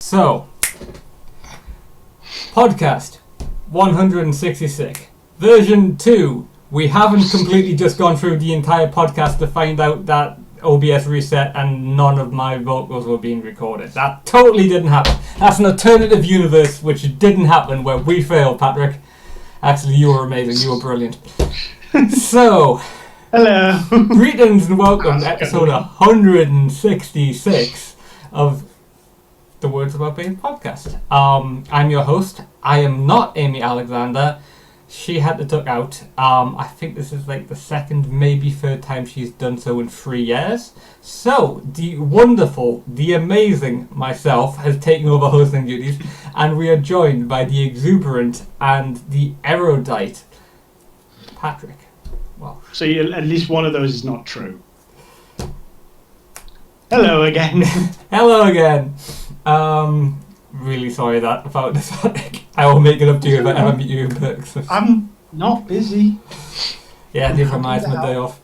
So, podcast 166, version 2. We haven't completely just gone through the entire podcast to find out that OBS reset and none of my vocals were being recorded. That totally didn't happen. That's an alternative universe which didn't happen, where we failed, Patrick. Actually, you were amazing. You were brilliant. So, hello. Greetings and welcome to episode 166 of the Words About Being podcast. I'm your host. I am not Amy Alexander. She had to duck out. I think this is like the second, maybe third time she's done so in 3 years. So, the wonderful, the amazing myself has taken over hosting duties, and we are joined by the exuberant and the erudite Patrick. Well, so at least one of those is not true. Hello again. Hello again. Really sorry about this. I will make it up to you if I ever meet you in person. I'm not busy. Yeah, neither am I. It's my day off.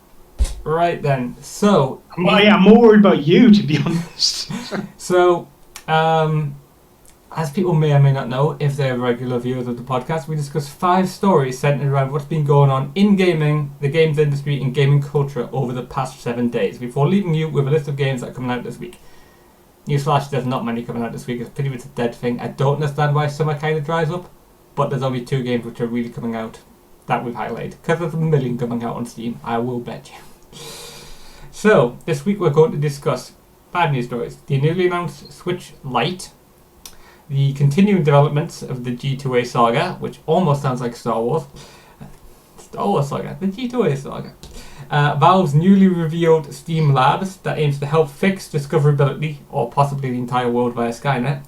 Right then. So. I'm more worried about you, to be honest. So, as people may or may not know, if they're regular viewers of the podcast, we discuss 5 stories centered around what's been going on in gaming, the games industry, and gaming culture over the past 7 days, before leaving you with a list of games that are coming out this week. Newsflash, there's not many coming out this week. It's pretty much a dead thing. I don't understand why summer kind of dries up, but there's only 2 games which are really coming out that we've highlighted, because there's a million coming out on Steam, I will bet you. So, this week we're going to discuss 5 news stories. The newly announced Switch Lite, the continuing developments of the G2A Saga, which almost sounds like Star Wars. Star Wars Saga, the G2A Saga. Valve's newly revealed Steam Labs that aims to help fix discoverability, or possibly the entire world via Skynet.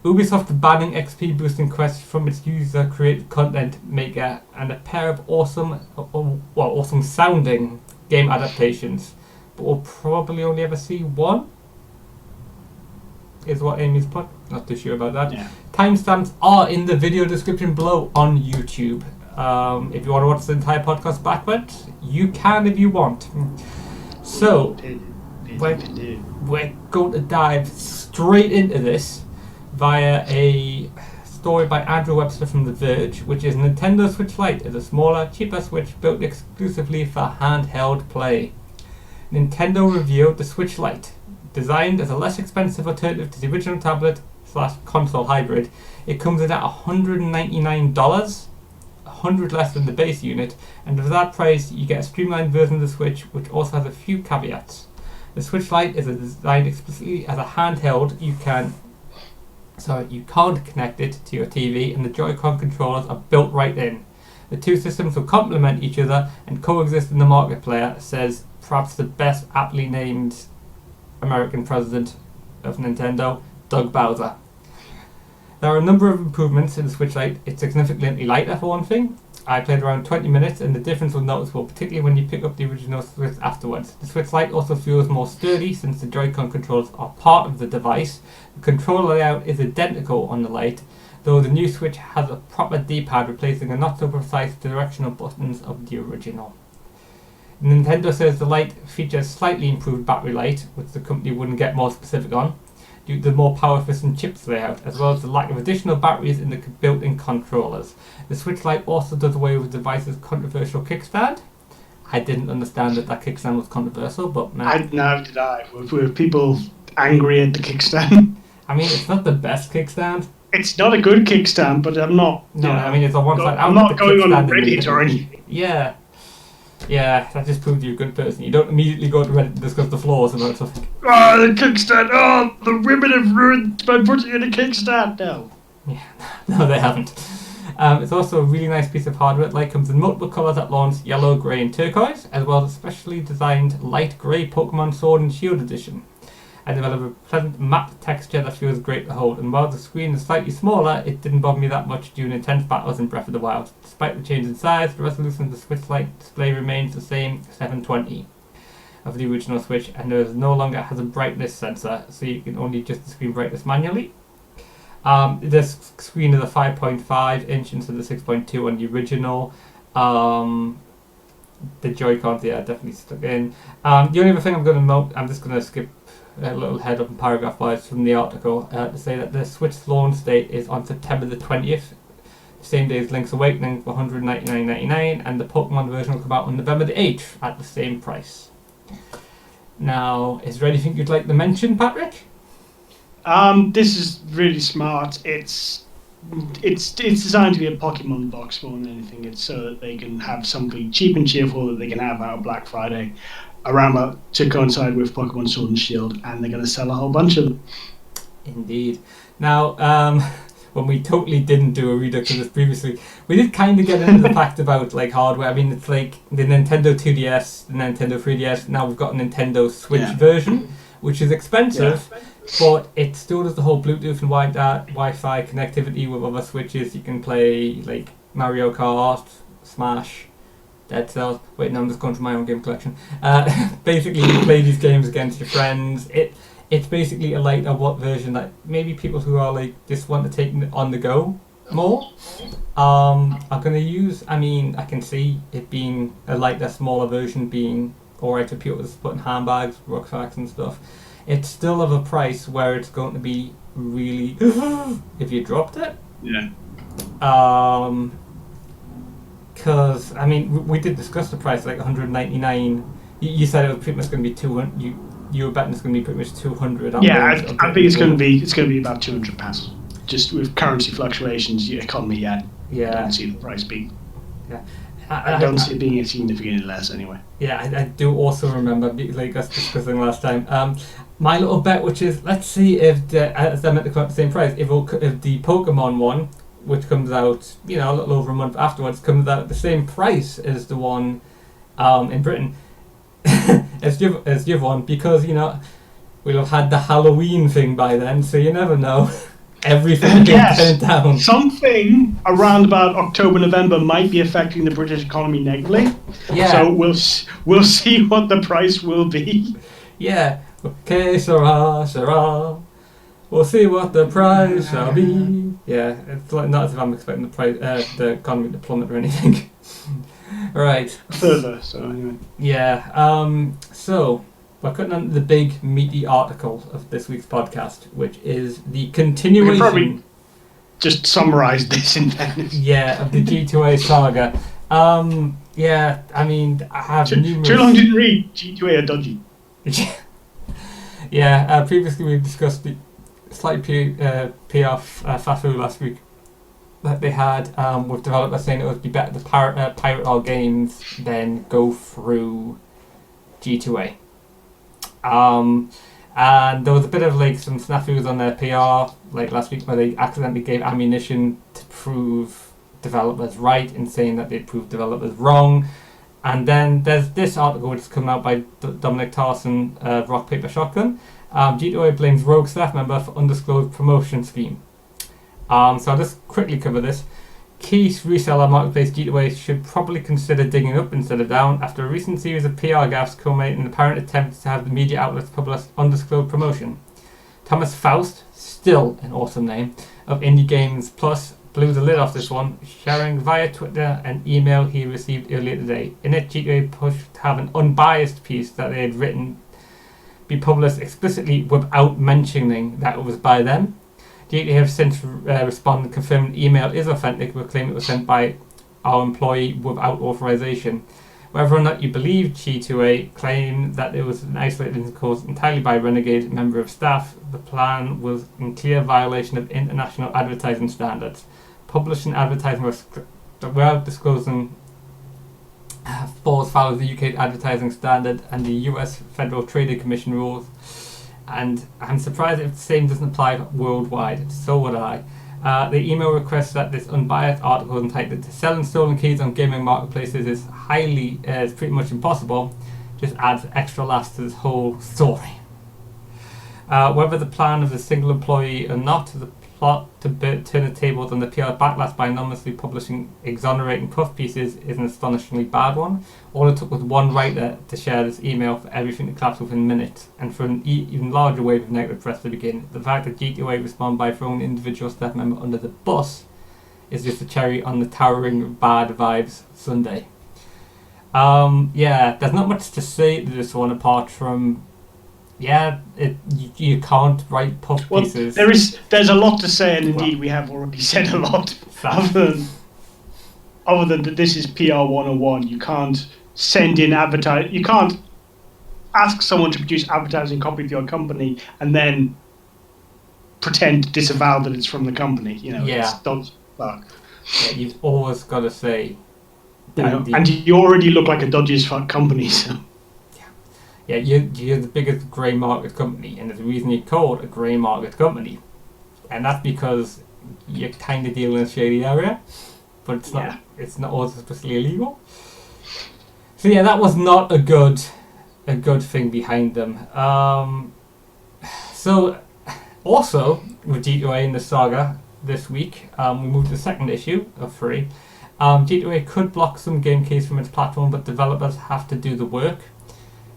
Ubisoft banning XP boosting quests from its user-created content maker, and a pair of awesome sounding game adaptations. But we'll probably only ever see one, is what Amy's put. Not too sure about that. Yeah. Timestamps are in the video description below on YouTube. If you want to watch the entire podcast backwards, you can if you want. So, we're going to dive straight into this via a story by Andrew Webster from The Verge, which is Nintendo Switch Lite is a smaller, cheaper Switch built exclusively for handheld play. Nintendo revealed the Switch Lite. Designed as a less expensive alternative to the original tablet/console hybrid, it comes in at $199, $100 less than the base unit, and for that price you get a streamlined version of the Switch, which also has a few caveats. The Switch Lite is designed explicitly as a handheld. You can't connect it to your TV, and the Joy-Con controllers are built right in. The 2 systems will complement each other and coexist in the marketplace, says perhaps the best aptly named American president of Nintendo, Doug Bowser. There are a number of improvements in the Switch Lite. It's significantly lighter, for one thing. I played around 20 minutes and the difference was noticeable, particularly when you pick up the original Switch afterwards. The Switch Lite also feels more sturdy since the Joy-Con controls are part of the device. The controller layout is identical on the Lite, though the new Switch has a proper D-pad replacing the not so precise directional buttons of the original. Nintendo says the Lite features slightly improved battery life, which the company wouldn't get more specific on, due to the more power-efficient chips layout, as well as the lack of additional batteries in the built-in controllers. The Switch Lite also does away with the device's controversial kickstand. I didn't understand that kickstand was controversial, but Neither did I. Were people angry at the kickstand? I mean, it's not the best kickstand. It's not a good kickstand, but I'm not. No, I mean, it's a one-side. I'm not going on Reddit or anything. Yeah, that just proves you're a good person. You don't immediately go to Reddit and discuss the flaws about something. Oh, the kickstand! Oh, the women have ruined by putting in a kickstand! No. Yeah, no, they haven't. It's also a really nice piece of hardware. Light comes in multiple colours at launch: yellow, grey and turquoise, as well as a specially designed light grey Pokemon Sword and Shield edition. I develop a pleasant matte texture that feels great to hold, and while the screen is slightly smaller, it didn't bother me that much during intense battles in Breath of the Wild. Despite the change in size, the resolution of the Switch Lite display remains the same, 720 of the original Switch, and there is no longer has a brightness sensor, so you can only adjust the screen brightness manually. This screen is a 5.5 inch instead of the 6.2 on the original. The Joy-Cons, yeah, definitely stuck in. The only other thing I'm going to note, I'm just going to skip a little head up and paragraph wise from the article to say that the Switch launch date is on September the 20th, the same day as Link's Awakening for $199.99, and the Pokemon version will come out on November the 8th at the same price. Now, is there anything you'd like to mention, Patrick? This is really smart. It's designed to be a Pokemon box more than anything. It's so that they can have something cheap and cheerful that they can have out of Black Friday around to coincide with Pokemon Sword and Shield, and they're going to sell a whole bunch of them. Indeed. Now, when we totally didn't do a redux of this previously, we did kind of get into the fact about like hardware. I mean, it's like the Nintendo 2DS, the Nintendo 3DS. Now we've got a Nintendo Switch version, which is expensive, but it still does the whole Bluetooth and Wi-Fi connectivity with other Switches. You can play like Mario Kart, Smash, Dead Cells. Wait, no, I'm just going through my own game collection. Basically, you play these games against your friends. It's basically a lighter version that maybe people who are like just want to take it on the go more are going to use. I mean, I can see it being a lighter, smaller version being alright for people to put in handbags, rucksacks and stuff. It's still of a price where it's going to be really if you dropped it. Yeah. Because I mean, we did discuss the price, like $199. You said it was pretty much going to be 200. You were betting it's going to be pretty much 200. Yeah, I think it's going to be about £200. Just with currency fluctuations, the economy, I don't see the price being. Yeah. I don't see it being significantly less anyway. Yeah, I do also remember, like us discussing last time, my little bet, which is, let's see if as they're meant to come out the same price, if the Pokemon one, which comes out, a little over a month afterwards, comes out at the same price as the one in Britain, as the other one, because, we'll have had the Halloween thing by then, so you never know. Everything gets turned down. Something around about October, November might be affecting the British economy negatively. Yeah. So we'll see what the price will be. Yeah. Okay, Sarah. We'll see what the price shall be. Yeah, it's like not as if I'm expecting the economy to plummet or anything. Right. Further. So anyway. Yeah. So. We're cutting on the big meaty article of this week's podcast, which is the continuation. We probably just summarise this in fairness. Yeah, of the G2A Saga. Yeah, I mean, I have numerous. Too long didn't read. G2A are dodgy. Yeah, previously we discussed the slight PR fafu last week that they had with developers saying it would be better to pirate all games than go through G2A. And there was a bit of like some snafus on their PR like last week where they accidentally gave ammunition to prove developers right in saying that they'd proved developers wrong. And then there's this article which has come out by Dominic Tarson of Rock Paper Shotgun. G2A blames rogue staff member for undisclosed promotion scheme. So I'll just quickly cover this. Key reseller marketplace G2A should probably consider digging up instead of down after a recent series of PR gaffes culminating in apparent attempts to have the media outlets publish undisclosed promotion. Thomas Faust, still an awesome name, of Indie Games Plus blew the lid off this one, sharing via Twitter an email he received earlier today. In it, G2A pushed to have an unbiased piece that they had written be published explicitly without mentioning that it was by them. G2A have since responded confirming the email is authentic, but claim it was sent by our employee without authorization. Whether or not you believe G2A claim that it was an isolated incident caused entirely by a renegade member of staff, the plan was in clear violation of international advertising standards. Publishing advertising without disclosing falls foul of the UK advertising standard and the US Federal Trade Commission rules. And I'm surprised if the same doesn't apply worldwide. So would I. The email requests that this unbiased article entitled "Selling Stolen Keys on Gaming Marketplaces is pretty much impossible," just adds extra laughs to this whole story. Whether the plan of the single employee or not, the plot to turn the tables on the PR backlash by anonymously publishing exonerating puff pieces is an astonishingly bad one. All it took was one writer to share this email for everything to collapse within minutes, and for an even larger wave of negative press to begin. The fact that G2A respond by throwing an individual staff member under the bus is just a cherry on the towering bad vibes sundae. Yeah, there's not much to say to this one apart from yeah, you can't write puff Well, pieces. there's a lot to say, and indeed we have already said a lot. Other than that, this is PR 101. You can't send in advertise. You can't ask someone to produce advertising copy of your company and then pretend to disavow that it's from the company. It's don't fuck. Yeah, you've always got to say. And you already look like a dodgy as fuck company, so. Yeah, you're the biggest grey market company, and there's a reason you're called a grey market company, and that's because you're kind of dealing in a shady area, but it's not. Yeah. It's not always especially illegal. So yeah, that was not a good thing behind them. So also with G2A in the saga this week, we moved to the second issue of 3. G2A could block some game keys from its platform, but developers have to do the work.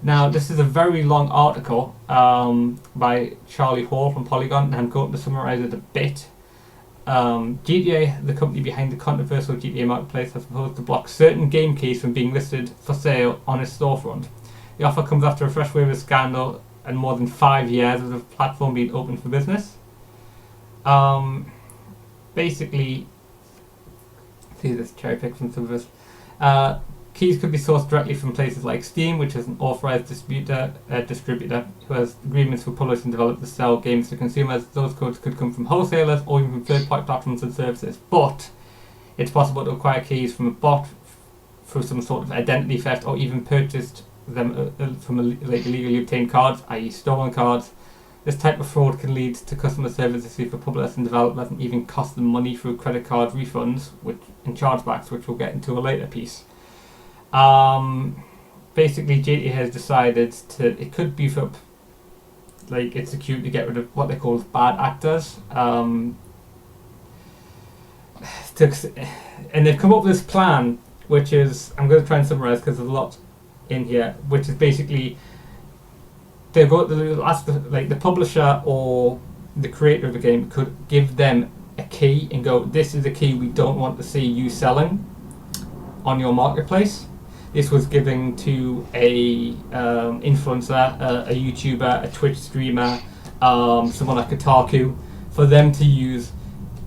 Now, this is a very long article by Charlie Hall from Polygon, and I'm going to summarise it a bit. GTA, the company behind the controversial GTA marketplace, has proposed to block certain game keys from being listed for sale on its storefront. The offer comes after a fresh wave of scandal and more than 5 years of the platform being open for business. Basically, see this cherry pick from some of this. Keys could be sourced directly from places like Steam, which is an authorized distributor who has agreements with publishers and developers to sell games to consumers. Those codes could come from wholesalers or even from third-party platforms and services. But it's possible to acquire keys from a bot through some sort of identity theft, or even purchased them from illegally obtained cards, i.e. stolen cards. This type of fraud can lead to customer service issues for publishers and developers, and even cost them money through credit card refunds and chargebacks, which we'll get into a later piece. Basically, GTA has decided it could beef up its security to get rid of what they call bad actors. And they've come up with this plan, which is, I'm going to try and summarize because there's a lot in here, which is basically they'll ask the publisher or the creator of the game could give them a key and go, this is a key we don't want to see you selling on your marketplace. This was given to a influencer, a YouTuber, a Twitch streamer, someone like Kotaku, for them to use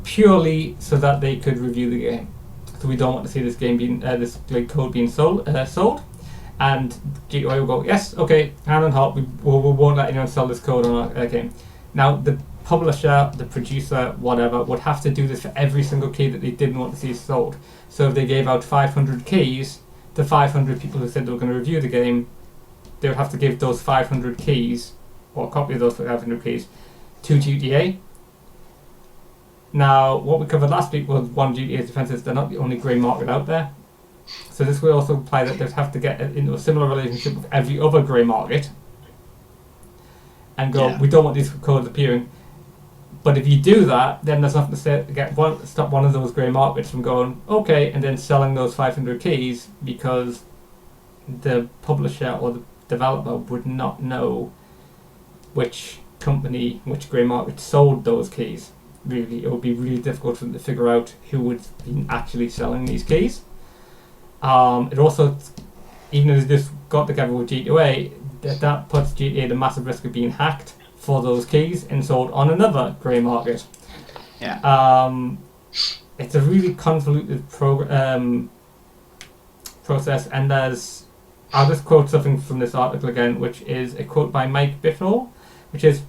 purely so that they could review the game. So we don't want to see this game being code being sold. And GTA will go, yes, okay, hand on heart, we won't let anyone sell this code on our game. Now the publisher, the producer, whatever, would have to do this for every single key that they didn't want to see sold. So if they gave out 500 keys to 500 people who said they were going to review the game, they would have to give those 500 keys, or a copy of those 500 keys, to GTA. Now, what we covered last week was one GTA's defense is they're not the only grey market out there. So this will also imply that they'd have to get into a similar relationship with every other grey market and go, we don't want these codes appearing. But if you do that, then there's nothing to say to stop one of those grey markets from going, okay, and then selling those 500 keys, because the publisher or the developer would not know which company, which grey market sold those keys. Really, it would be really difficult for them to figure out who would be actually selling these keys. It also, even if they just got together with G2A, that puts G2A at a massive risk of being hacked for those keys and sold on another grey market. Yeah. It's a really convoluted process, and I'll just quote something from this article again, which is a quote by Mike Biffle, which is,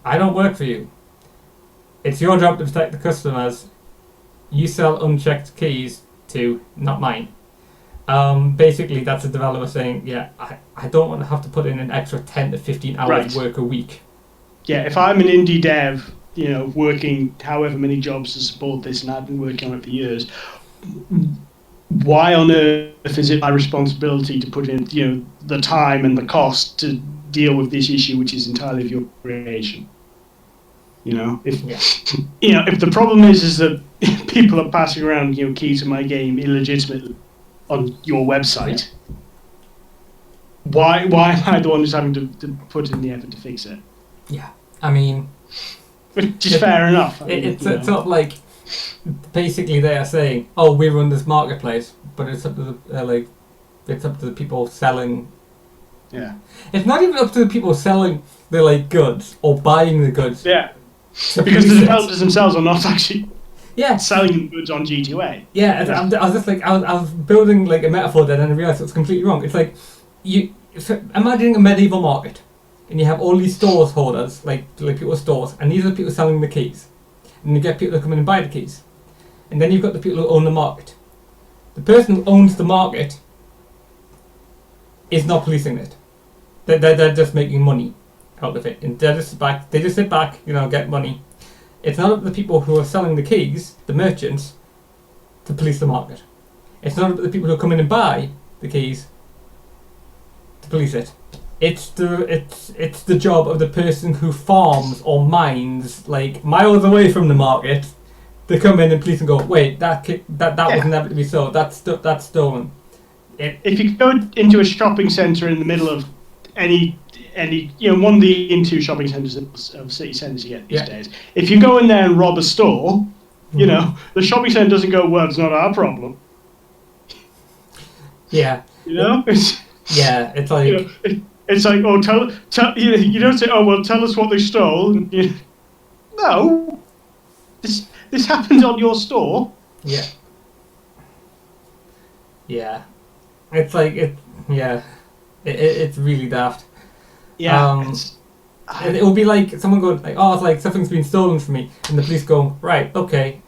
I don't work for you. It's your job to protect the customers you sell unchecked keys to, not mine. Basically, that's a developer saying, I don't want to have to put in an extra 10 to 15 hours work a week. Yeah, if I'm an indie dev, working however many jobs to support this, and I've been working on it for years, why on earth is it my responsibility to put in, the time and the cost to deal with this issue, which is entirely of your creation? If the problem is that people are passing around, keys to my game illegitimately on your website, why am I the one who's having to put in the effort to fix it? Yeah, I mean, which is fair enough. It's sort of like, basically they are saying, oh, we run this marketplace, but it's up to the it's up to the people selling Yeah. It's not even up to the people selling the like goods or buying the goods. Yeah. to Because the police it. developers themselves are not actually Yeah. selling the goods on G2A. Yeah, I was just like, I was building like a metaphor then, and I realised it was completely wrong. It's like, imagining a medieval market, and you have all these stores holders, like people's stores, and these are the people selling the keys. And you get people that come in and buy the keys. And then you've got the people who own the market. The person who owns the market is not policing it. They're just making money out of it. And they just sit back, get money. It's not up to the people who are selling the keys, the merchants, to police the market. It's not up to the people who come in and buy the keys to police it. It's the job of the person who farms or mines like miles away from the market to come in and police and go, wait, that was never to be sold. That's stolen. If you go into a shopping centre in the middle of any one of the into shopping centres of city centres you get these days, if you go in there and rob a store, the shopping centre doesn't go, well, it's not our problem. Yeah. It's like it's like, oh, tell you don't say, oh well, tell us what they stole. No, this happened on your store. Yeah. Yeah. It's like it's really daft. Yeah. It will be like someone going like, oh, it's like something's been stolen from me, and the police go, right, okay.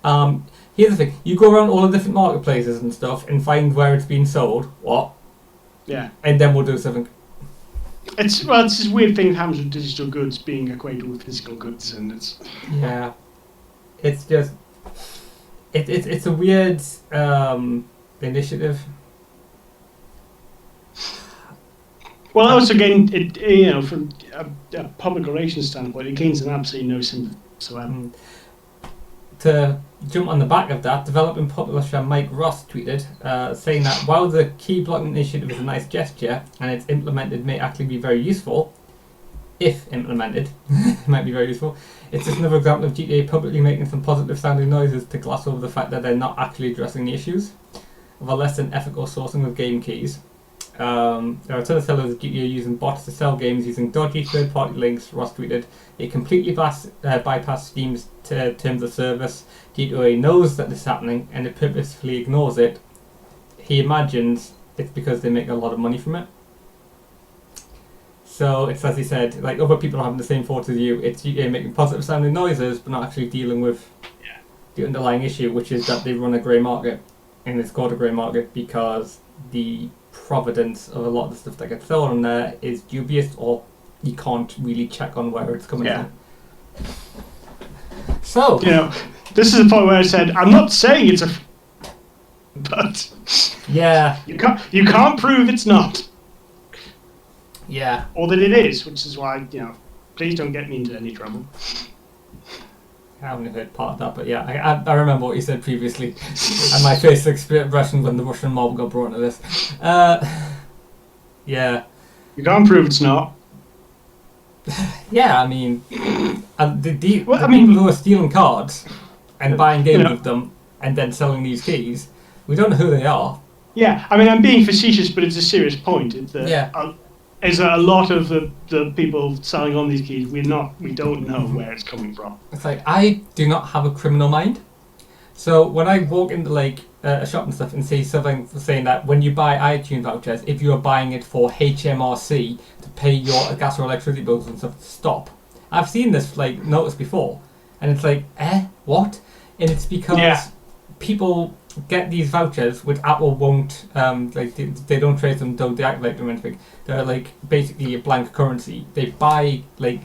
Here's the thing: you go around all the different marketplaces and stuff and find where it's been sold. What? Yeah. And then we'll do something. It's this weird thing that happens with digital goods being equated with physical goods, and it's it's just it's a weird initiative. Well, also again, from a public relations standpoint, it gains an absolutely no sympathy whatsoever. To jump on the back of that, developing publisher Mike Ross tweeted, saying that while the key blocking initiative is a nice gesture and it's implemented may actually be very useful, if implemented, it might be very useful, it's just another example of GTA publicly making some positive sounding noises to gloss over the fact that they're not actually addressing the issues of a less than ethical sourcing of game keys. There are a ton of sellers of GTA using bots to sell games using dodgy third-party links. Ross tweeted, "It completely bypass Steam's terms of service. G2A knows that this is happening and it purposefully ignores it. He imagines it's because they make a lot of money from it." So it's as he said, like other people are having the same thoughts as you. It's GTA making positive sounding noises, but not actually dealing with the underlying issue, which is that they run a grey market, and it's called a grey market because the providence of a lot of the stuff that gets sold on there is dubious, or you can't really check on where it's coming from. So this is the point where I said, I'm not saying it's but you can't prove it's not. Yeah. Or that it is, which is why please don't get me into any trouble. I haven't heard part of that, but I remember what you said previously, and my face expression when the Russian mob got brought into this. You can't prove it's not. Yeah, I mean, the people who are stealing cards and buying games with them and then selling these keys, we don't know who they are. Yeah, I mean, I'm being facetious, but it's a serious point. It's that is that a lot of the people selling on these keys, we don't know where it's coming from. It's like, I do not have a criminal mind. So when I walk into like a shop and stuff and see something saying that when you buy iTunes vouchers, if you are buying it for HMRC to pay your gas or electricity bills and stuff, stop. I've seen this like notice before, and it's like, what? And it's because people get these vouchers which Apple won't they don't trace them, don't deactivate them or anything. They're like basically a blank currency. They buy like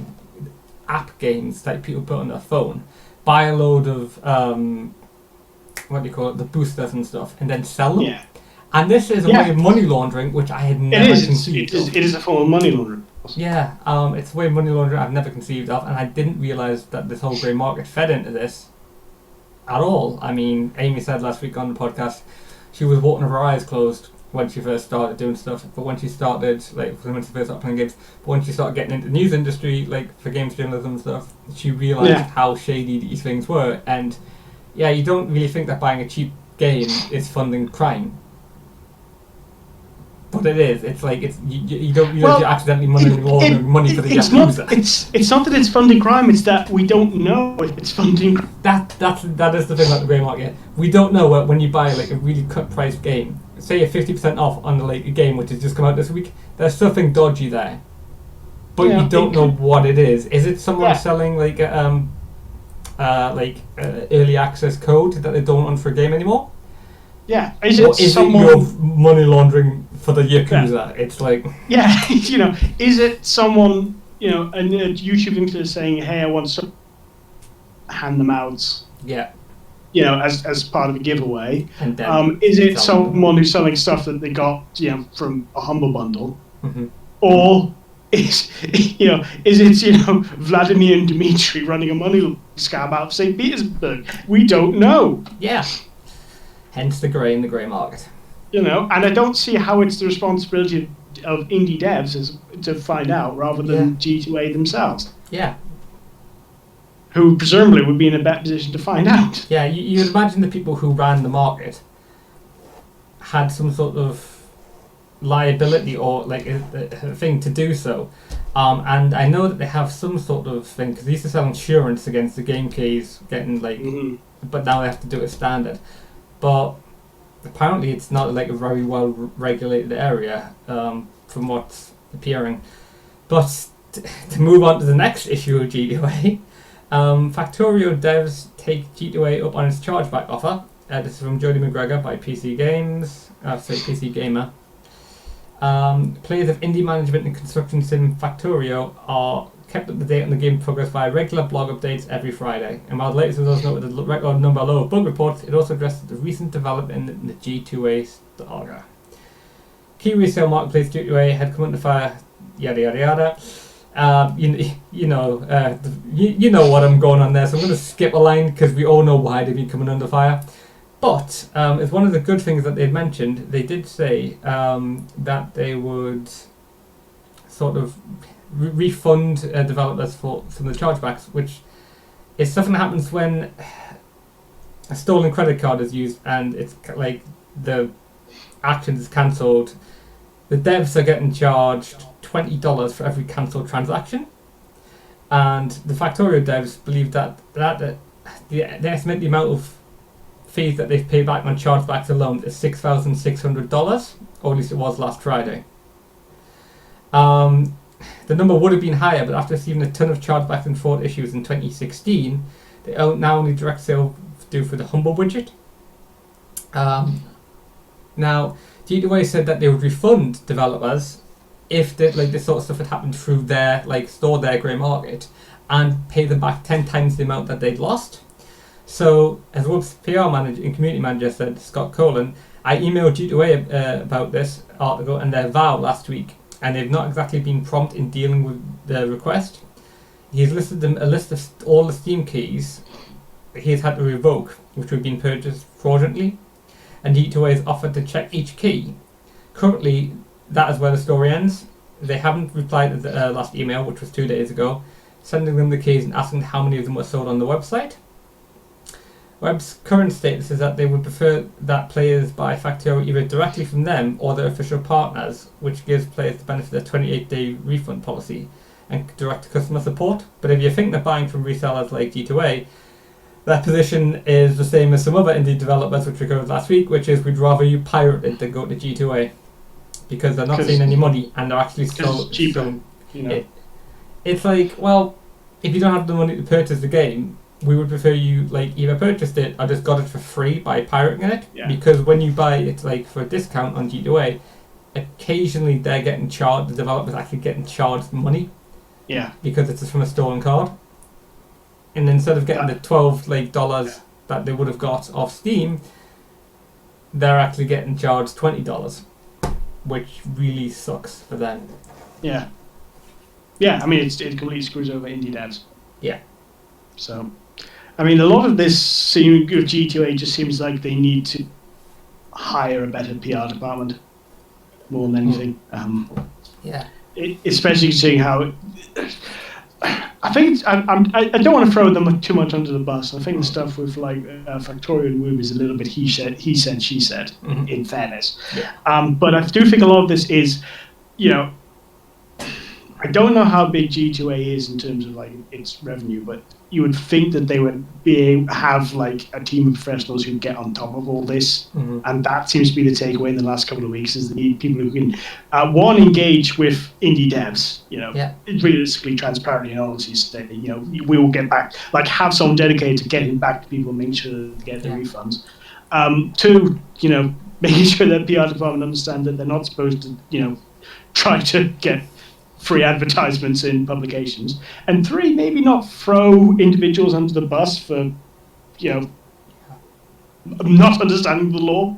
app games that people put on their phone, buy a load of the boosters and stuff, and then sell them. Yeah. And this is a way of money laundering which I had never conceived of. It is a form of money laundering. Yeah, it's a way of money laundering I've never conceived of, and I didn't realise that this whole grey market fed into this at all. I mean, Amy said last week on the podcast she was walking with her eyes closed when she first started doing stuff, but when she started, when she first started playing games, but when she started getting into the news industry, like for games journalism and stuff, she realised how shady these things were. And you don't really think that buying a cheap game is funding crime. But it is. It's like you don't Well, you're accidentally laundering money for the it's Yakuza. it's not that it's funding crime. It's that we don't know if it's funding crime. That is the thing about the grey market. We don't know when you buy like a really cut price game. Say you're 50% off on like a game which has just come out this week. There's something dodgy there, but you don't know what it is. Is it someone selling like early access code that they don't want for a game anymore? Yeah, is it your money laundering for the Yakuza? Yeah. It's like is it someone a YouTube influencer saying, "Hey, I want to hand them out." Yeah. As part of a giveaway. And then is it someone who's selling stuff that they got from a Humble Bundle, or is it Vladimir and Dmitry running a money scam out of St. Petersburg? We don't know. Yeah. Hence the grey in the grey market. And I don't see how it's the responsibility of indie devs to find out rather than G2A themselves. Yeah. Who presumably would be in a better position to find out. Yeah, you'd imagine the people who ran the market had some sort of liability or like a thing to do so. And I know that they have some sort of thing, because they used to sell insurance against the game keys getting but now they have to do it standard. But apparently it's not like a very well regulated area from what's appearing. But to move on to the next issue of G2A, Factorio devs take G2A up on its chargeback offer. This is from Jody McGregor by PC Gamer. Players of indie management and construction sim Factorio are kept up to date on the game progress via regular blog updates every Friday. And while the latest results noted the record number low of bug reports, it also addresses the recent development in the G2A Saga. Key resale marketplace G2A had come under fire, yada yada yada. You know what I'm going on there, so I'm going to skip a line because we all know why they've been coming under fire. But it's one of the good things that they'd mentioned. They did say that they would sort of refund developers for some of the chargebacks, which is something that happens when a stolen credit card is used and it's like the action is cancelled. The devs are getting charged $20 for every cancelled transaction, and the Factorio devs believe that they estimate the amount of fees that they've paid back on chargebacks alone is $6,600, or at least it was last Friday. The number would have been higher, but after receiving a ton of chargebacks and fraud issues in 2016, they now only direct sale do for the Humble widget. Now, G2A said that they would refund developers if this sort of stuff had happened through their their grey market, and pay them back 10 times the amount that they'd lost. So, as Web's PR manager and community manager said, Scott Colin, I emailed G2A about this article and their vow last week, and they've not exactly been prompt in dealing with the request. He's listed them a list of all the Steam keys he's had to revoke, which have been purchased fraudulently, and G2A has offered to check each key. Currently, that is where the story ends. They haven't replied to the last email, which was 2 days ago, sending them the keys and asking how many of them were sold on the website. Web's current status is that they would prefer that players buy Factorio either directly from them or their official partners, which gives players the benefit of their 28-day refund policy and direct customer support. But if you think they're buying from resellers like G2A, that position is the same as some other indie developers, which we covered last week, which is we'd rather you pirate it than go to G2A, because they're not seeing any money and they're actually so cheaper. It's like, well, if you don't have the money to purchase the game, we would prefer you either purchased it or just got it for free by pirating it. Yeah. Because when you buy it for a discount on G2A, occasionally they're getting charged. The developer's actually getting charged money. Yeah. Because it's from a stolen card, and instead of getting the $12 that they would have got off Steam, they're actually getting charged $20, which really sucks for them. Yeah. Yeah. I mean, it completely screws over indie devs. Yeah. So, I mean, a lot of this scene of G2A just seems like they need to hire a better PR department more than anything. Yeah. Especially seeing how I think I don't want to throw them too much under the bus. I think the stuff with like Factorio and Woob is a little bit he said, she said. Mm-hmm. In fairness, Yeah. but I do think a lot of this is, I don't know how big G2A is in terms of like its revenue, but you would think that they would have like a team of professionals who get on top of all this, and that seems to be the takeaway in the last couple of weeks: is they need people who can engage with indie devs, realistically, transparently, and honestly say, we will get back, like have someone dedicated to getting back to people and making sure that they get their refunds. Two, making sure that PR department understand that they're not supposed to, try to get free advertisements in publications, and three, maybe not throw individuals under the bus for, not understanding the law.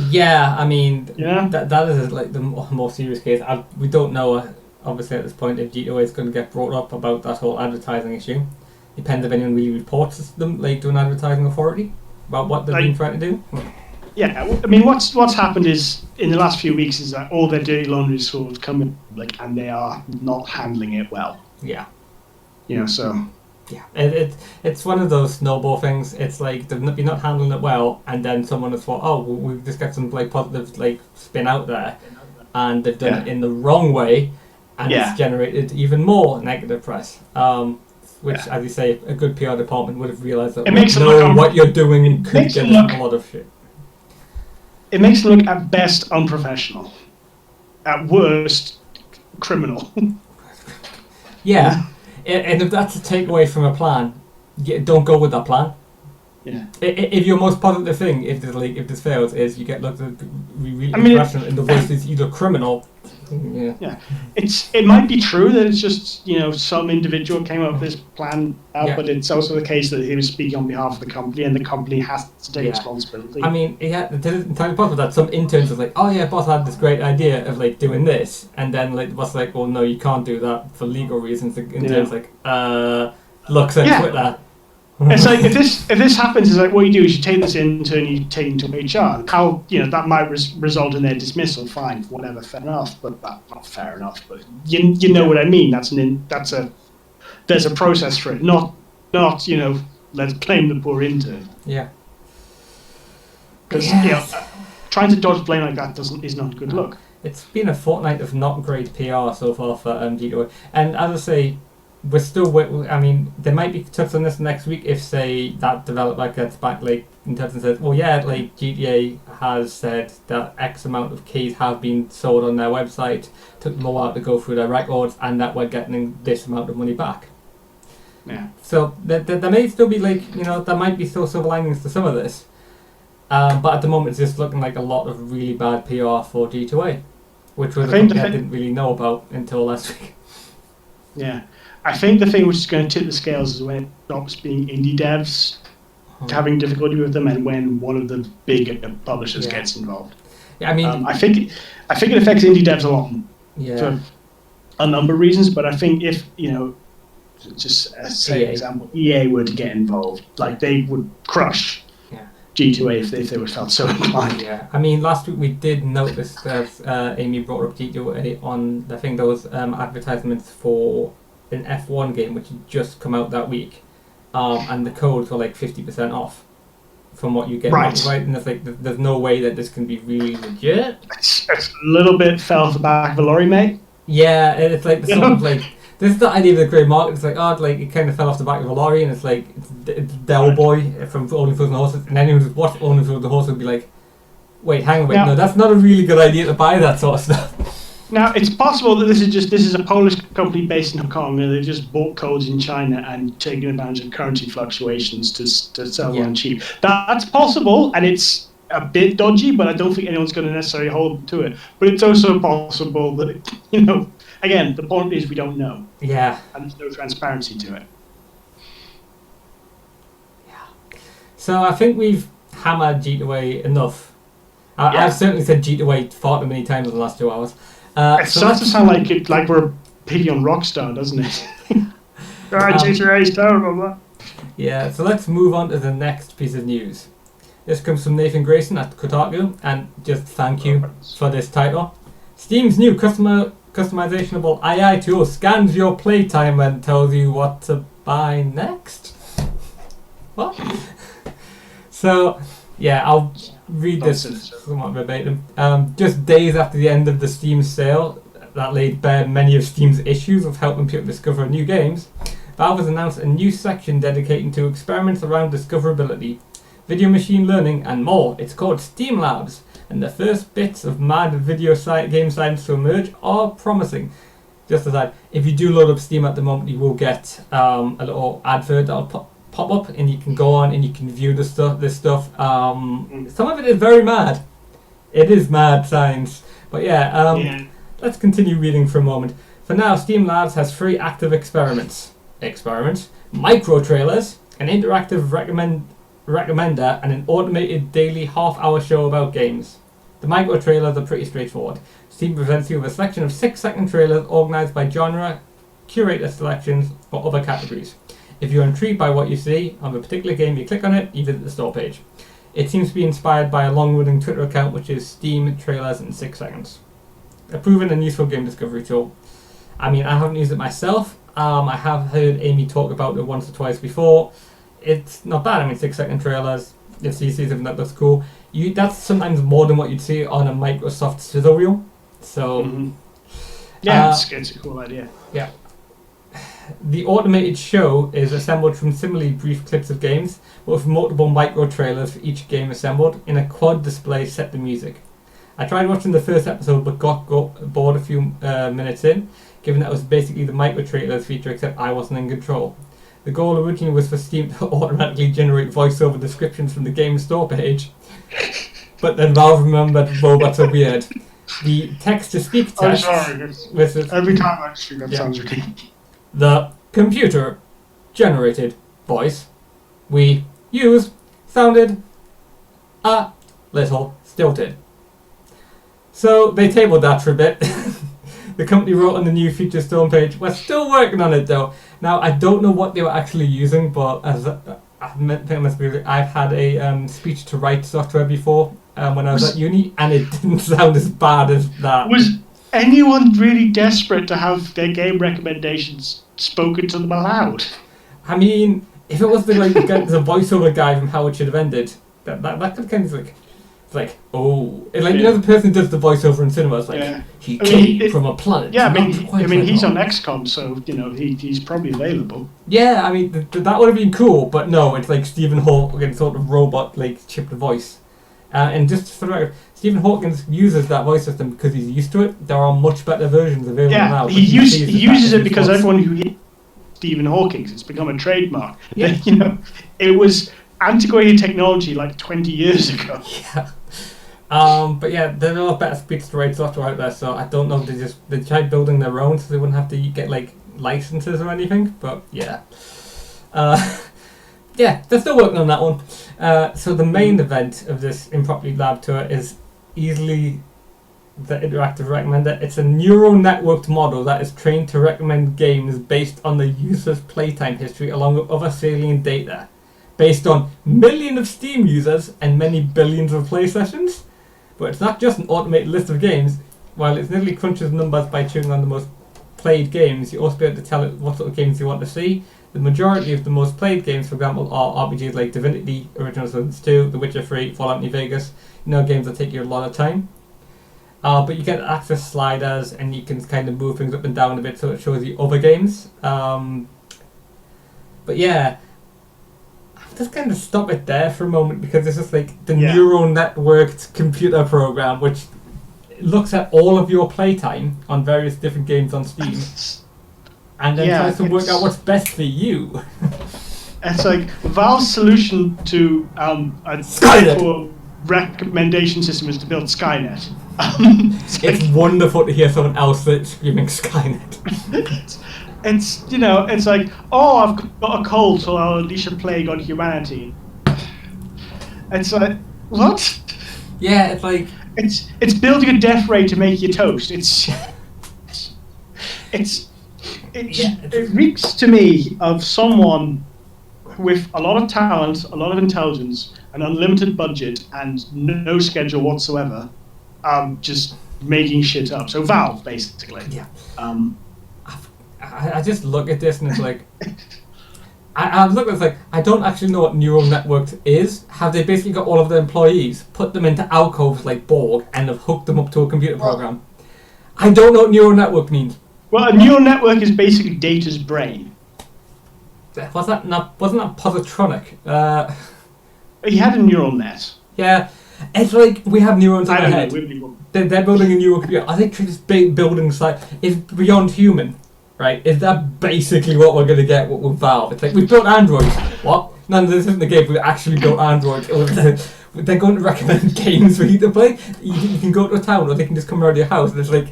Yeah, I mean, that is like the more serious case. We don't know, obviously, at this point, if G2A is going to get brought up about that whole advertising issue. Depends if anyone really reports them, like to an advertising authority, about what they've been trying to do. Yeah, I mean, what's happened is in the last few weeks is that all their dirty laundry is sort of coming public, and they are not handling it well. Yeah. So. Yeah, it's one of those snowball things. It's like they're not handling it well, and then someone has thought, oh, well, we've just got some like positive like spin out there, and they've done it in the wrong way, and it's generated even more negative press. Which, as you say, a good PR department would have realised that what you're doing could get a lot of shit. It makes them look at best unprofessional, at worst criminal. Yeah, and if that's a takeaway from a plan, don't go with that plan. Yeah. If your most positive thing, if this fails, is you get looked at really professional, and the voice is either criminal. Yeah. It might be true that it's just some individual came up with this plan, but it's also the case that he was speaking on behalf of the company, and the company has to take responsibility. I mean, it is entirely possible that some interns was like, oh yeah, boss had this great idea of like doing this, and then like the boss like, well no, you can't do that for legal reasons. The intern's like, looks at Twitter. It's like if this happens, it's like what you do is you take this intern, you take him to HR. How that might result in their dismissal. Fine, whatever, fair enough. But not fair enough. But you know what I mean. There's a process for it. Not let's blame the poor intern. Yeah. Because trying to dodge blame like that is not a good look. It's been a fortnight of not great PR so far for G2A, and as I say. We're still. I mean, there might be touch on this next week if, say, that developer gets back, like, in touch and says, "Well, yeah, like GTA has said that X amount of keys have been sold on their website. Took them a while to go through their records, and that we're getting this amount of money back." Yeah. So there may still be there might be still silver linings to some of this, but at the moment it's just looking like a lot of really bad PR for G2A, which was something I didn't really know about until last week. Yeah. I think the thing which is going to tip the scales is when it stops being indie devs having difficulty with them, and when one of the big publishers gets involved. Yeah, I mean, I think it affects indie devs a lot for a number of reasons. But I think if just say an example, EA were to get involved, like they would crush G2A if they were felt so inclined. Yeah, I mean, last week we did notice that Amy brought up G2A on I think those advertisements for an F1 game which had just come out that week, and the codes were like 50% off from what you get. Right, and it's like there's no way that this can be really legit. It's a little bit fell off the back of a lorry, mate. Yeah, it's like the sort of like this is the idea of the grey market. It's like it kind of fell off the back of a lorry, and it's like it's Del Boy from Only Fools and Horses, and anyone who's watched Only Fools and Horses would be like, wait, hang on, no, that's not a really good idea to buy that sort of stuff. Now, it's possible that this is a Polish company based in Hong Kong, and they've just bought codes in China and taken advantage of currency fluctuations to sell them cheap. That's possible, and it's a bit dodgy, but I don't think anyone's going to necessarily hold them to it. But it's also possible that, again, the point is we don't know. Yeah. And there's no transparency to it. Yeah. So I think we've hammered G2A enough. I've certainly said G2A far too many times in the last 2 hours. It starts to sound like we're pity on Rockstar, doesn't it? G2A is terrible, man. Yeah, so let's move on to the next piece of news. This comes from Nathan Grayson at Kotaku, and just thank you for this title. Steam's new Customizable AI tool scans your playtime and tells you what to buy next. What? So, yeah, I'll read this somewhat verbatim. Just days after the end of the Steam sale that laid bare many of Steam's issues of helping people discover new games, Valve has announced a new section dedicated to experiments around discoverability, video machine learning, and more. It's called Steam Labs, and the first bits of mad video game science to emerge are promising. Just as that, if you do load up Steam at the moment, you will get a little advert that'll pop up, and you can go on and you can view this stuff. Some of it is very mad. It is mad science. But yeah, let's continue reading for a moment. For now, Steam Labs has 3 active experiments, micro trailers, an interactive recommender, and an automated daily half-hour show about games. The micro trailers are pretty straightforward. Steam presents you with a selection of 6-second trailers organised by genre, curator selections, or other categories. If you're intrigued by what you see on a particular game, you click on it, you visit the store page. It seems to be inspired by a long-running Twitter account, which is Steam Trailers in 6 seconds. A proven and useful game discovery tool. I mean, I haven't used it myself. I have heard Amy talk about it once or twice before. It's not bad. I mean, 6-second trailers. If you see something that looks cool, that's sometimes more than what you'd see on a Microsoft sizzle reel. So, yeah, it's a cool idea. Yeah. The automated show is assembled from similarly brief clips of games, but with multiple micro trailers for each game assembled in a quad display set to music. I tried watching the first episode, but got bored a few minutes in, given that it was basically the micro trailers feature, except I wasn't in control. The goal originally was for Steam to automatically generate voiceover descriptions from the game store page, but then Valve remembered robots are weird. The text-to-speak test... I'm sorry, every time I speak that sounds ridiculous. The computer-generated voice we use sounded a little stilted. So they tabled that for a bit. The company wrote on the new feature store page, "We're still working on it though." Now, I don't know what they were actually using, but as I've had a speech-to-write software before when I was at uni, and it didn't sound as bad as that. Was anyone really desperate to have their game recommendations spoken to them aloud? I mean, if it was the voiceover guy from How It Should Have Ended, that could kind of like, the person who does the voiceover in cinema is like, he came from a planet. Yeah, I mean, he's on XCOM, so he's probably available. Yeah, I mean that would have been cool, but no, it's like Stephen Hawkins sort of robot like chipped voice, and just for the record, Stephen Hawkins uses that voice system because he's used to it. There are much better versions available now. He uses it because everyone who hears Stephen Hawkins, it's become a trademark. Yeah. It was antiquated technology like 20 years ago. Yeah. But yeah, there are better speech-to-write software out there, so I don't know if they tried building their own so they wouldn't have to get like licenses or anything. But yeah, yeah, they're still working on that one. So the main event of this Improperly Lab tour is easily the interactive recommender. It's a neural networked model that is trained to recommend games based on the user's playtime history along with other salient data, based on millions of Steam users and many billions of play sessions. But it's not just an automated list of games. While it nearly crunches numbers by tuning on the most played games, you also be able to tell it what sort of games you want to see. The majority of the most played games, for example, are RPGs like Divinity, Original Sins 2, The Witcher 3, Fallout New Vegas. Games that take you a lot of time. But you get access sliders and you can kind of move things up and down a bit so it shows you other games. But yeah, I'll just kind of stop it there for a moment because it's just like the neural networked computer program which looks at all of your playtime on various different games on Steam and then tries to work out what's best for you. It's like Valve's solution to Skynet! Recommendation system is to build Skynet. It's wonderful to hear someone else screaming Skynet. It's like, I've got a cold, so I'll unleash a plague on humanity. It's like, what? Yeah, it's like it's building a death ray to make you toast. It reeks to me of someone with a lot of talent, a lot of intelligence, an unlimited budget, and no schedule whatsoever, just making shit up. So Valve, basically. Yeah. Um, I just look at this and it's like, I look at it like, I don't actually know what neural networks is. Have they basically got all of their employees, put them into alcoves like Borg, and have hooked them up to a computer program? I don't know what neural network means. well, a neural network is basically data's brain. Wasn't that positronic? He had a neural net. Yeah. It's like we have neurons in I our don't know. head. Wibbly-wobbly. They're building a neural computer. I think this big building site is beyond human, right? Is that basically what we're going to get with Valve? It's like, we've built androids. What? None of this isn't the game. We've actually built androids. They're going to recommend games for you to play. You can go to a town, or they can just come around your house, and it's like,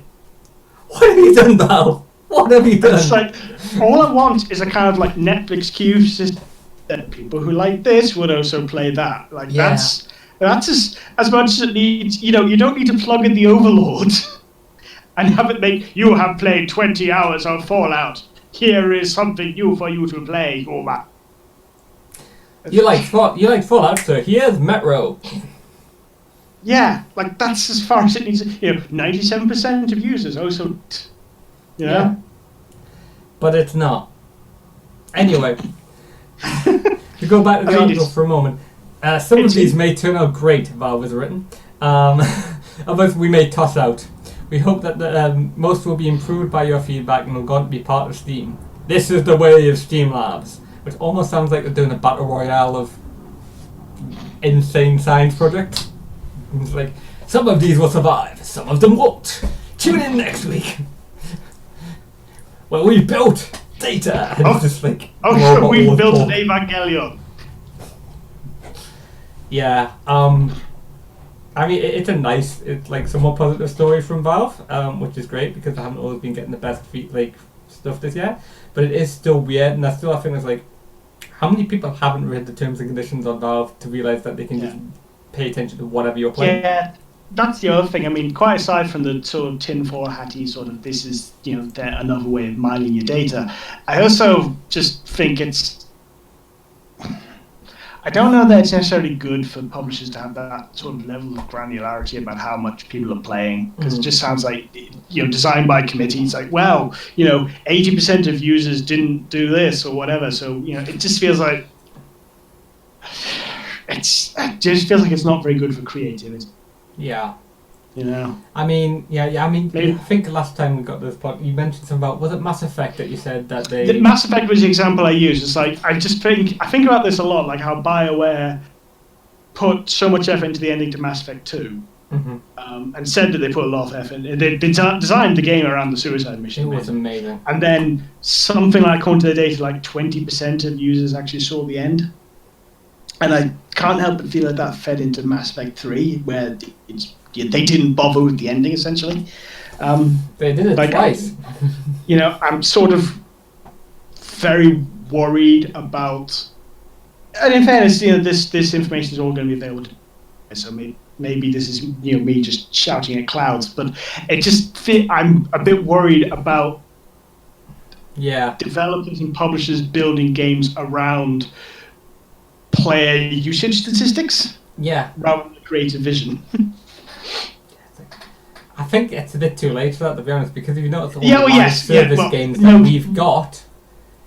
what have you done, Valve? What have you done? It's like, all I want is a kind of like Netflix queue system that people who like this would also play that. Like, Yeah. that's as much as it needs. You know, you don't need to plug in the Overlord and have it make, you have played 20 hours of Fallout. Here is something new for you to play. Oh, my. You like Fallout, so here's Metro. Yeah, like that's as far as it needs. You know, 97% of users also. You know? Yeah. But it's not. Anyway, to go back to the article for a moment, some of these may turn out great, Valve has written. Others we may toss out. We hope that most will be improved by your feedback and will go on to be part of Steam. This is the way of Steam Labs, which almost sounds like they're doing a battle royale of insane science projects. It's like, some of these will survive, some of them won't. Tune in next week. Well, we built data. And it's just like, so we built an Evangelion. Yeah. I mean, it's a nice, it's like somewhat positive story from Valve, which is great because they haven't always been getting the best stuff this year. But it is still weird, and I think it's like, how many people haven't read the terms and conditions on Valve to realize that they can just pay attention to whatever you're playing? Yeah, that's the other thing. I mean, quite aside from the sort of tinfoil hatty sort of, this is, you know, another way of mining your data, I also just think it's, I don't know that it's necessarily good for publishers to have that sort of level of granularity about how much people are playing, because it just sounds like, you know, designed by committee. It's like, well, you know, 80% of users didn't do this or whatever. So, you know, it just feels like it just feels like it's not very good for creativity. Yeah. You know. I mean, I mean, Maybe. I think last time we got this pod, you mentioned something about, was it Mass Effect that you said that they... The Mass Effect was the example I used. It's like, I think about this a lot, like how BioWare put so much effort into the ending to Mass Effect 2, and said that they put a lot of effort in. They designed the game around the suicide mission. It was amazing. And then something like, according to the data, like 20% of users actually saw the end. And I can't help but feel like that fed into Mass Effect 3, where they didn't bother with the ending, essentially. They did it like, twice. You know, I'm sort of very worried about... And in fairness, you know, this information is all going to be available to, so maybe this is, you know, me just shouting at clouds, but it just I'm a bit worried about developers and publishers building games around player usage statistics rather than creative vision. I think it's a bit too late for that, to be honest, because if you notice all the service games that we've got,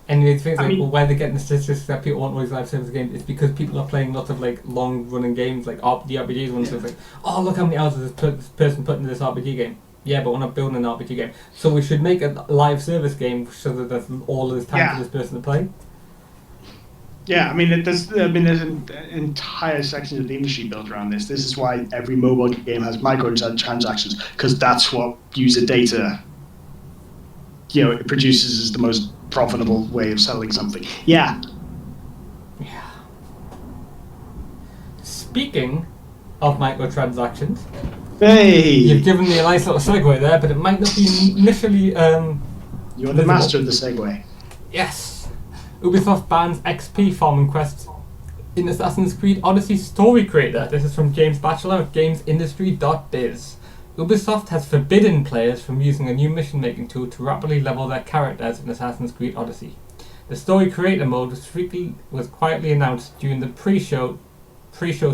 and you think like, well, why they're getting the statistics that people want all these live service games, it's because people are playing lots of like long running games, like the RPGs ones. So it's like, oh, look how many hours is this person put into this RPG game. Yeah, but we're not building an RPG game, so we should make a live service game so that there's all of this time for this person to play. Yeah, I mean, there's an entire section of the industry built around this. This is why every mobile game has microtransactions, because that's what user data, you know, it produces as the most profitable way of selling something. Yeah. Speaking of microtransactions, hey, you've given me a nice little segue there, but it might not be initially. You're the master of the segue. Yes. Ubisoft bans XP farming quests in Assassin's Creed Odyssey Story Creator. This is from James Batchelor of GamesIndustry.biz. Ubisoft has forbidden players from using a new mission-making tool to rapidly level their characters in Assassin's Creed Odyssey. The Story Creator mode was quietly announced during the pre-show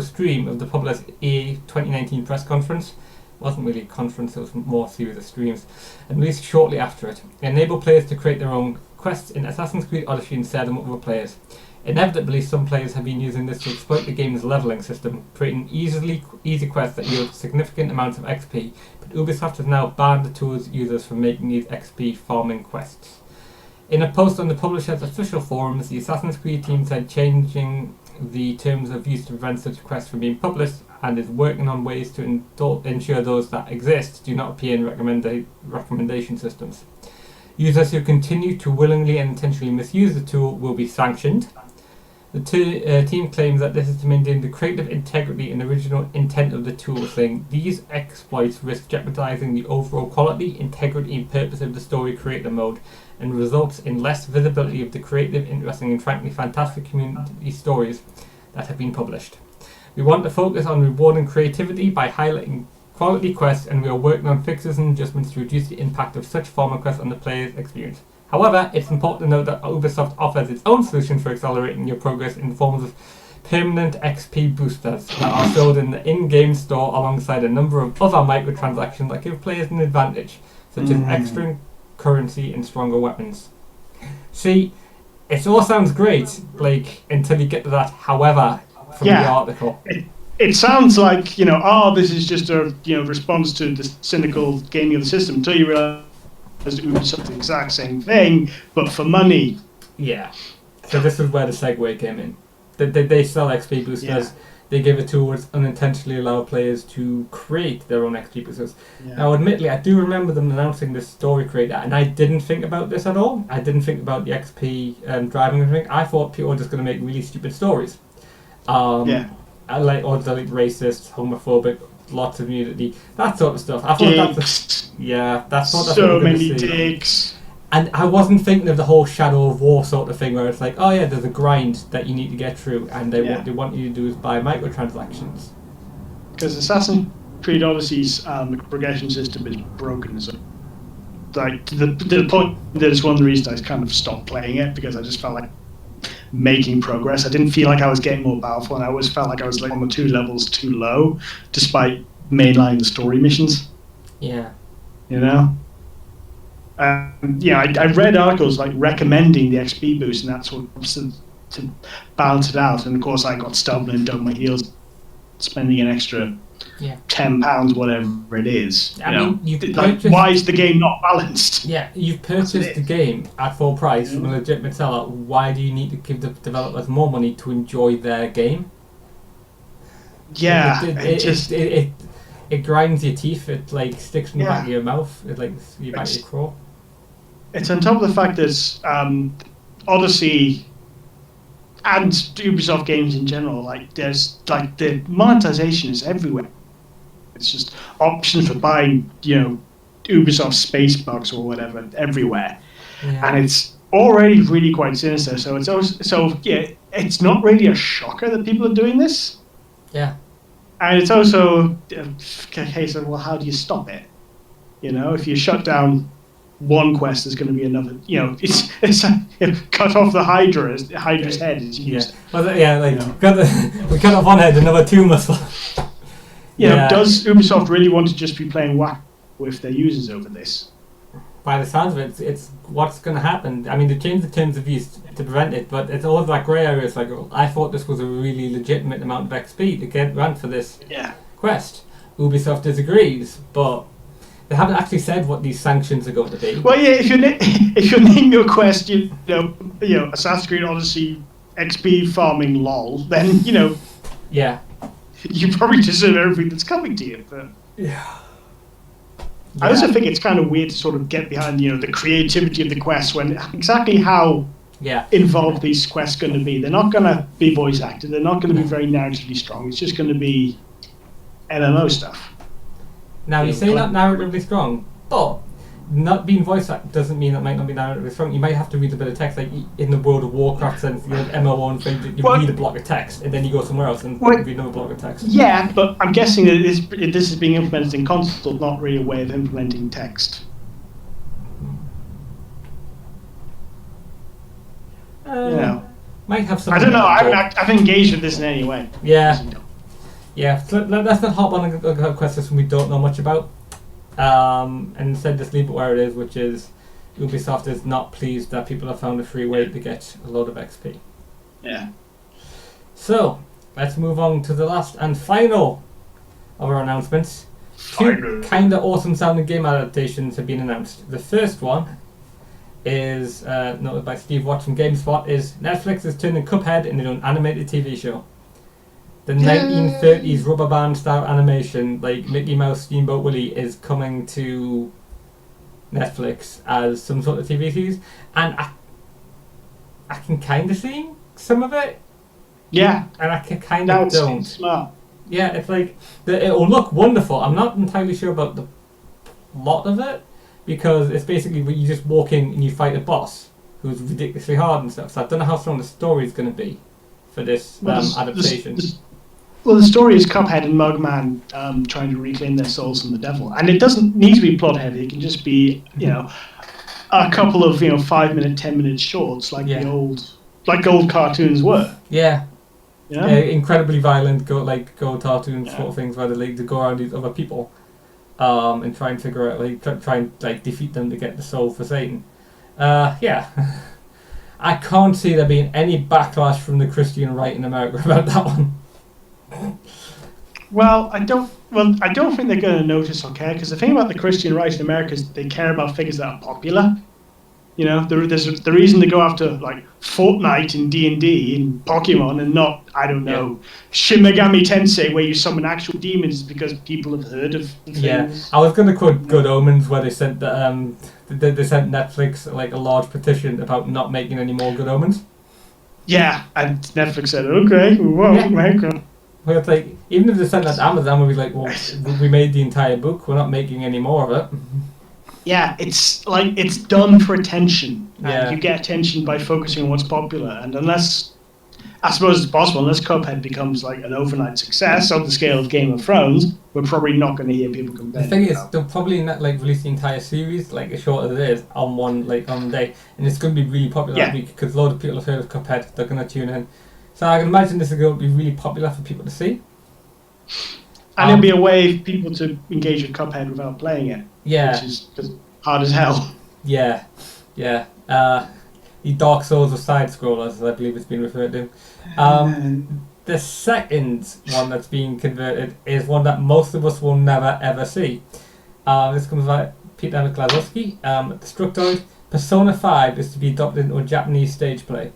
stream of the published EA 2019 press conference. wasn't really a conference, it was more a series of streams, and released shortly after it. It enabled players to create their own quests in Assassin's Creed Odyssey and share them with other players. Inevitably, some players have been using this to exploit the game's leveling system, creating easy quests that yield significant amounts of XP, but Ubisoft has now banned the tool's users from making these XP farming quests. In a post on the publisher's official forums, the Assassin's Creed team said changing the terms of use to prevent such requests from being published and is working on ways to ensure those that exist do not appear in recommendation systems. Users who continue to willingly and intentionally misuse the tool will be sanctioned. The team claims that this is to maintain the creative integrity and original intent of the tool, saying these exploits risk jeopardizing the overall quality, integrity and purpose of the story creator mode and results in less visibility of the creative, interesting and frankly fantastic community stories that have been published. We want to focus on rewarding creativity by highlighting quality quests, and we are working on fixes and adjustments to reduce the impact of such farm quests on the player's experience. However, it's important to note that Ubisoft offers its own solution for accelerating your progress in forms of permanent XP boosters that are sold in the in-game store alongside a number of other microtransactions that give players an advantage, such as extra currency and stronger weapons. See, it all sounds great, like, until you get to that however from the article. It sounds like, this is just a response to the cynical gaming of the system, until you realise Ubisoft the exact same thing, but for money. Yeah. So this is where the segue came in. They sell XP boosters. Yeah. They give a tool which unintentionally allow players to create their own XP boosters. Yeah. Now, admittedly, I do remember them announcing this story creator, and I didn't think about this at all. I didn't think about the XP driving and everything. I thought people were just going to make really stupid stories. Or racist, homophobic, lots of nudity, that sort of stuff. I thought that's so many dicks. And I wasn't thinking of the whole Shadow of War sort of thing where it's like, oh yeah, there's a grind that you need to get through, and what they want you to do is buy microtransactions. Because Assassin's Creed Odyssey's progression system is broken. So, like, to the point that it's one of the reasons I kind of stopped playing it, because I just felt like making progress. I didn't feel like I was getting more powerful, and I always felt like I was like on the 2 levels too low, despite mainlining the story missions. Yeah. I read articles like recommending the XP boost and that sort of to balance it out, and of course I got stubborn and dug my heels, spending an extra £10, whatever it is. Why is the game not balanced? Yeah, you've purchased the game at full price from a legitimate seller. Why do you need to give the developers more money to enjoy their game? Yeah, it grinds your teeth. It like sticks in the back of your mouth. It like your back of your craw. It's on top of the fact that Odyssey and Ubisoft games in general, like there's like the monetization is everywhere. It's just options for buying, Ubisoft space bucks or whatever everywhere, and it's already really quite sinister. So it's not really a shocker that people are doing this. Yeah, and it's also a case of, well, how do you stop it? If you shut down one quest, there's going to be another. It's cut off the Hydra's head. We cut off one head, another 2 muscle. Does Ubisoft really want to just be playing whack with their users over this? By the sounds of it, it's what's going to happen. I mean, they changed the terms of use to prevent it, but it's all that grey area. It's like, I thought this was a really legitimate amount of XP to get run for this quest. Ubisoft disagrees, but they haven't actually said what these sanctions are going to be. Well, yeah, if you name your quest, Assassin's Creed Odyssey XP farming lol, then you probably deserve everything that's coming to you. But I also think it's kind of weird to sort of get behind, the creativity of the quests when exactly how involved these quests are going to be. They're not going to be voice acted. They're not going to be very narratively strong. It's just going to be MMO stuff. Now, you say not narratively strong, but not being voice acted doesn't mean it might not be narratively strong. You might have to read a bit of text, like in the World of Warcraft sense, MMO and things, you read a block of text, and then you go somewhere else and read another block of text. Yeah, but I'm guessing that this is being implemented in console, not really a way of implementing text. Might have some. I don't know. I haven't engaged with this in any way. Yeah. Yeah, so let's not hop on a quest system we don't know much about. And instead just leave it where it is, which is Ubisoft is not pleased that people have found a free way to get a load of XP. Yeah. So, let's move on to the last and final of our announcements. Two kind of awesome sounding game adaptations have been announced. The first one is, noted by Steve Watts from GameSpot, is Netflix is turning Cuphead into an animated TV show. The 1930s rubber band style animation, like Mickey Mouse Steamboat Willie, is coming to Netflix as some sort of TV series, and I can kind of see some of it. Yeah. And I kind of don't. Smart. Yeah, it's like it'll look wonderful. I'm not entirely sure about the plot of it, because it's basically where you just walk in and you fight a boss who's ridiculously hard and stuff. So I don't know how strong the story is going to be for this adaptation. The story is Cuphead and Mugman trying to reclaim their souls from the devil, and it doesn't need to be plot heavy. It can just be, a couple of 5-minute, 10-minute shorts like the old cartoons were. Yeah. Yeah. Incredibly violent, go cartoon sort of things where they go around these other people, and try and figure out try and defeat them to get the soul for Satan. Yeah. I can't see there being any backlash from the Christian right in America about that one. Well, I don't think they're going to notice or care, because the thing about the Christian right in America is they care about figures that are popular. There's the reason to go after Fortnite and D&D and Pokemon, and not Shin Megami Tensei, where you summon actual demons, is because people have heard of the things. Yeah, I was going to quote Good Omens, where they sent they sent Netflix a large petition about not making any more Good Omens. Yeah, and Netflix said, okay, well, make them. Well, it's even if they sent that to Amazon, we'd be like, well, we made the entire book, we're not making any more of it. Yeah, it's done for attention. Yeah. And you get attention by focusing on what's popular. And unless Cuphead becomes an overnight success on the scale of Game of Thrones, we're probably not going to hear people complaining. The thing is, they'll probably not release the entire series, as short as it is, on one day, and it's going to be really popular that week because a lot of people have heard of Cuphead. They're going to tune in, so I can imagine this is going to be really popular for people to see. And it'll be a way for people to engage with Cuphead without playing it. Yeah. Which is hard as hell. Yeah. The Dark Souls of side scrollers, as I believe it's been referred to. The second one that's being converted is one that most of us will never ever see. This comes by Peter Glazowski. Destructoid. Persona 5 is to be adopted into a Japanese stage play.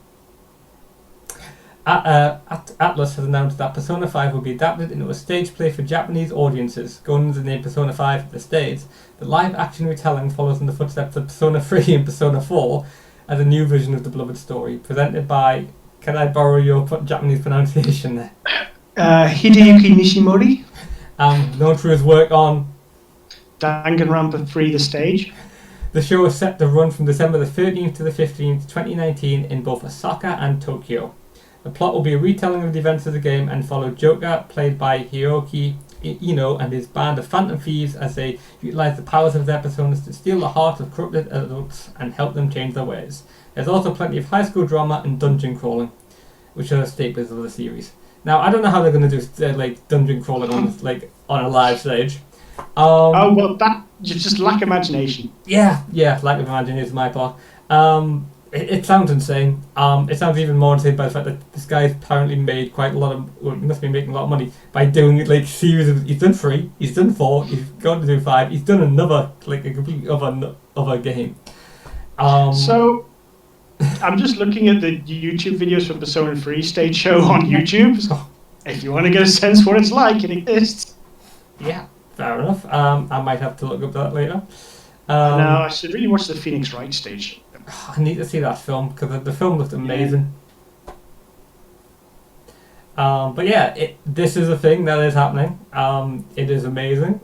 Atlas has announced that Persona 5 will be adapted into a stage play for Japanese audiences. Going under the name Persona 5 at the stage, the live-action retelling follows in the footsteps of Persona 3 and Persona 4 as a new version of the beloved story, presented by... Can I borrow your Japanese pronunciation there? Hideyuki Nishimori. Known for his work on... Danganronpa 3 The Stage. The show is set to run from December the 13th to the 15th, 2019 in both Osaka and Tokyo. The plot will be a retelling of the events of the game and follow Joker, played by Hiroki Ino, and his band of phantom thieves as they utilise the powers of their personas to steal the hearts of corrupted adults and help them change their ways. There's also plenty of high school drama and dungeon crawling, which are staples of the series. Now, I don't know how they're going to do dungeon crawling on a live stage. That you just lack imagination. Yeah, lack of imagination is my part. It sounds insane. It sounds even more insane by the fact that this guy's apparently made quite a lot of... Well, he must be making a lot of money by doing series of... He's done 3, he's done 4, he's going to do 5, he's done another, a completely other game. So, I'm just looking at the YouTube videos for Persona 3 stage show on YouTube. So if you want to get a sense what it's like, it exists. Yeah, fair enough. I might have to look up that later. No, I should really watch the Phoenix Wright stage. I need to see that film because the film looked amazing. But yeah, this is a thing that is happening. It is amazing.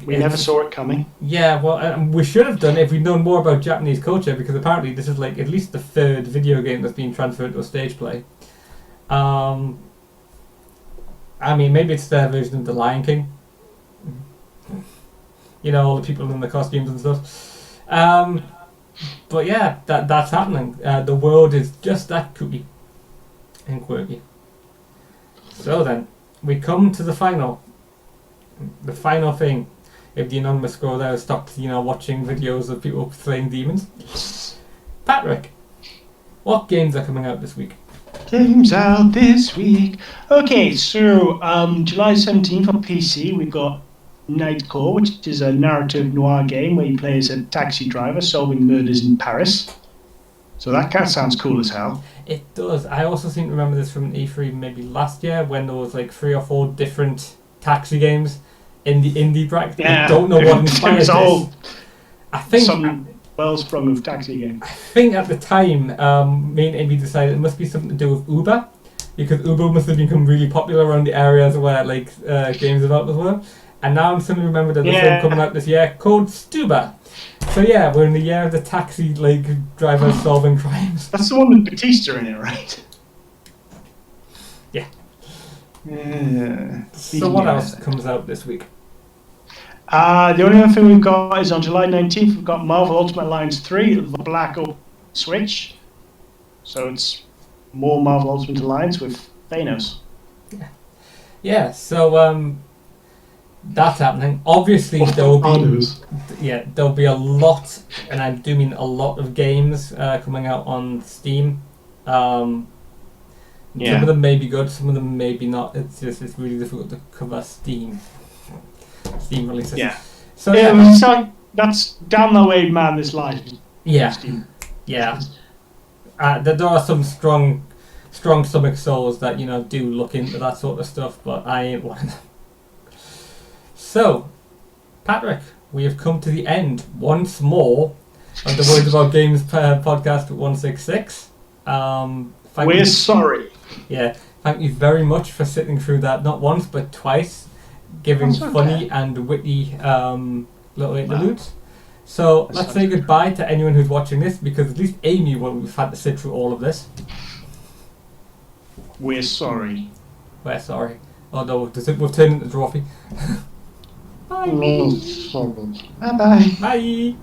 We never saw it coming. Yeah, well, we should have done it if we'd known more about Japanese culture, because apparently this is at least the 3rd video game that's been transferred to a stage play. I mean, maybe it's their version of The Lion King. All the people in the costumes and stuff. But yeah, that's happening. The world is just that kooky and quirky. So then, we come to the final thing. If the anonymous scroll there stopped, watching videos of people slaying demons. Patrick, what games are coming out this week? Games out this week. Okay, so July 17th on PC, we've got Nightcore, which is a narrative noir game where you play as a taxi driver solving murders in Paris. So that sounds cool as hell. It does. I also seem to remember this from E3 maybe last year when there was like 3 or 4 different taxi games in the indie bracket. Yeah, I don't know what inspired this. I think some well-sprung of taxi game. I think at the time, me and Amy decided it must be something to do with Uber, because Uber must have become really popular around the areas where games developers were. And now I'm suddenly remembered that there's a film coming out this year called Stuba. So yeah, we're in the year of the taxi driver solving crimes. That's the one with Batista in it, right? Yeah. Yeah. So what else comes out this week? The only other thing we've got is on July 19th, we've got Marvel Ultimate Alliance 3, the Black Ops Switch. So it's more Marvel Ultimate Alliance with Thanos. Yeah, so that's happening. Obviously there'll be a lot, and I do mean a lot of games coming out on Steam. Some of them may be good, some of them may be not. It's really difficult to cover Steam releases. Yeah. So that's down the way madness lies. Yeah. Steam. Yeah. There are some strong stomach souls that do look into that sort of stuff, but I ain't one of them. So, Patrick, we have come to the end once more of the Words About Games podcast 166. We're sorry. Yeah, thank you very much for sitting through that, not once but twice, giving funny and witty little interludes. So let's say goodbye to anyone who's watching this, because at least Amy won't have had to sit through all of this. We're sorry. We're sorry. Although we've turned into Dwarfy. Bye. Bye-bye. Bye.